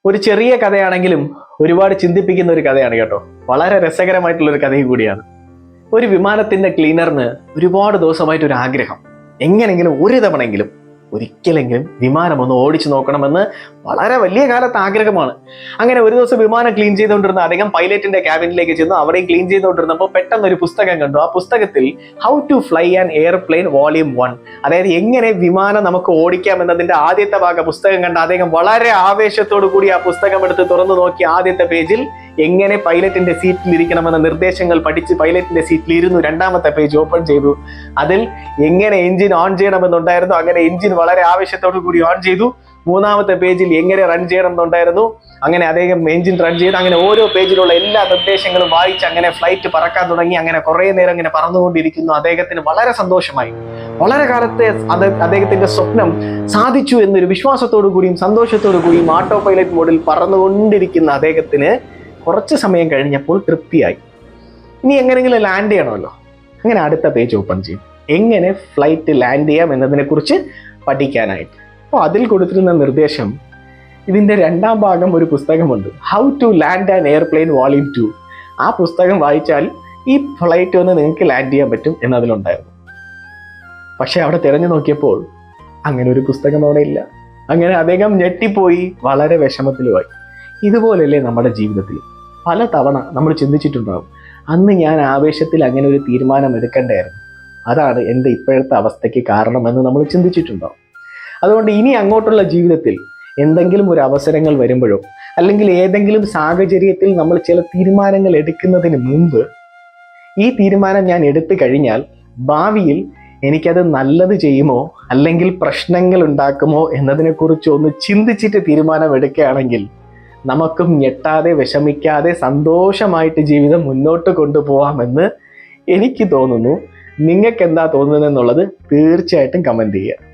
ഒരു ചെറിയ കഥയാണെങ്കിലും ഒരുപാട് ചിന്തിപ്പിക്കുന്ന ഒരു കഥയാണ് കേട്ടോ. വളരെ രസകരമായിട്ടുള്ള ഒരു കഥയും കൂടിയാണ്. ഒരു വിമാനത്തിന്റെ ക്ലീനറിന് ഒരുപാട് ദിവസമായിട്ടൊരു ആഗ്രഹം, എങ്ങനെങ്കിലും ഒരു തവണയെങ്കിലും ഒരിക്കലെങ്കിലും വിമാനം ഒന്ന് ഓടിച്ചു നോക്കണമെന്ന് വളരെ വലിയ കാലത്ത് ആഗ്രഹമാണ്. അങ്ങനെ ഒരു ദിവസം വിമാനം ക്ലീൻ ചെയ്തുകൊണ്ടിരുന്ന അദ്ദേഹം പൈലറ്റിന്റെ ക്യാബിനിലേക്ക് ചെന്നു. അവിടെയും ക്ലീൻ ചെയ്തുകൊണ്ടിരുന്നപ്പോൾ പെട്ടെന്ന് ഒരു പുസ്തകം കണ്ടു. ആ പുസ്തകത്തിൽ how to fly an airplane volume 1, അതായത് എങ്ങനെ വിമാനം നമുക്ക് ഓടിക്കാം എന്നതിന്റെ ആദ്യത്തെ ഭാഗം പുസ്തകം കണ്ട അദ്ദേഹം വളരെ ആവേശത്തോടു കൂടി ആ പുസ്തകം എടുത്ത് തുറന്നു നോക്കി. ആദ്യത്തെ പേജിൽ എങ്ങനെ പൈലറ്റിന്റെ സീറ്റിൽ ഇരിക്കണമെന്ന നിർദ്ദേശങ്ങൾ പഠിച്ച് പൈലറ്റിന്റെ സീറ്റിൽ ഇരുന്നു. രണ്ടാമത്തെ പേജ് ഓപ്പൺ ചെയ്തു. അതിൽ എങ്ങനെ എഞ്ചിൻ ഓൺ ചെയ്യണമെന്നുണ്ടായിരുന്നു. അങ്ങനെ എഞ്ചിൻ വളരെ ആവേശത്തോടു കൂടി ഓൺ ചെയ്തു. മൂന്നാമത്തെ പേജിൽ എങ്ങനെ റൺ ചെയ്യണം എന്നുണ്ടായിരുന്നു. അങ്ങനെ അദ്ദേഹം എഞ്ചിൻ റൺ ചെയ്ത് അങ്ങനെ ഓരോ പേജിലുള്ള എല്ലാ നിർദ്ദേശങ്ങളും വായിച്ച് അങ്ങനെ ഫ്ലൈറ്റ് പറക്കാൻ തുടങ്ങി. അങ്ങനെ കുറെ നേരം ഇങ്ങനെ പറന്നുകൊണ്ടിരിക്കുന്നു. അദ്ദേഹത്തിന് വളരെ സന്തോഷമായി. വളരെ കാലത്തെ അദ്ദേഹത്തിന്റെ സ്വപ്നം സാധിച്ചു എന്നൊരു വിശ്വാസത്തോടു കൂടിയും സന്തോഷത്തോടു കൂടിയും ഓട്ടോ പൈലറ്റ് മോഡിൽ പറന്നുകൊണ്ടിരിക്കുന്ന അദ്ദേഹത്തിന് കുറച്ച് സമയം കഴിഞ്ഞപ്പോൾ തൃപ്തിയായി. ഇനി എങ്ങനെയെങ്കിലും ലാൻഡ് ചെയ്യണമല്ലോ. അങ്ങനെ അടുത്ത പേജ് ഓപ്പൺ ചെയ്യും. എങ്ങനെ ഫ്ലൈറ്റ് ലാൻഡ് ചെയ്യാം എന്നതിനെ കുറിച്ച് പഠിക്കാനായിട്ട്. അപ്പോൾ അതിൽ കൊടുത്തിരുന്ന നിർദ്ദേശം, ഇതിന്റെ രണ്ടാം ഭാഗം ഒരു പുസ്തകമുണ്ട്, how to land an airplane volume 2. ആ പുസ്തകം വായിച്ചാൽ ഈ ഫ്ലൈറ്റ് ഒന്ന് നിങ്ങൾക്ക് ലാൻഡ് ചെയ്യാൻ പറ്റും എന്നതിലുണ്ടായിരുന്നു. പക്ഷെ അവിടെ തിരഞ്ഞു നോക്കിയപ്പോൾ അങ്ങനെ ഒരു പുസ്തകം അവിടെ ഇല്ല. അങ്ങനെ അദ്ദേഹം ഞെട്ടിപ്പോയി, വളരെ വിഷമത്തിലുമായി. ഇതുപോലെയല്ലേ നമ്മുടെ ജീവിതത്തിൽ പല തവണ നമ്മൾ ചിന്തിച്ചിട്ടുണ്ടാകും, അന്ന് ഞാൻ ആവേശത്തിൽ അങ്ങനെ ഒരു തീരുമാനം എടുക്കേണ്ടായിരുന്നു, അതാണ് എൻ്റെ ഇപ്പോഴത്തെ അവസ്ഥയ്ക്ക് കാരണമെന്ന് നമ്മൾ ചിന്തിച്ചിട്ടുണ്ടാകും. അതുകൊണ്ട് ഇനി അങ്ങോട്ടുള്ള ജീവിതത്തിൽ എന്തെങ്കിലും ഒരു അവസരങ്ങൾ വരുമ്പോഴോ അല്ലെങ്കിൽ ഏതെങ്കിലും സാഹചര്യത്തിൽ നമ്മൾ ചില തീരുമാനങ്ങൾ എടുക്കുന്നതിന് മുമ്പ് ഈ തീരുമാനം ഞാൻ എടുത്തു കഴിഞ്ഞാൽ ഭാവിയിൽ എനിക്കത് നല്ലത് ചെയ്യുമോ അല്ലെങ്കിൽ പ്രശ്നങ്ങൾ ഉണ്ടാക്കുമോ എന്നതിനെക്കുറിച്ച് ഒന്ന് ചിന്തിച്ചിട്ട് തീരുമാനം എടുക്കുകയാണെങ്കിൽ നമുക്കും ഞെട്ടാതെ വിഷമിക്കാതെ സന്തോഷമായിട്ട് ജീവിതം മുന്നോട്ട് കൊണ്ടുപോകാമെന്ന് എനിക്ക് തോന്നുന്നു. നിങ്ങൾക്ക് എന്താ തോന്നുന്നത് എന്നുള്ളത് തീർച്ചയായിട്ടും കമൻറ്റ് ചെയ്യുക.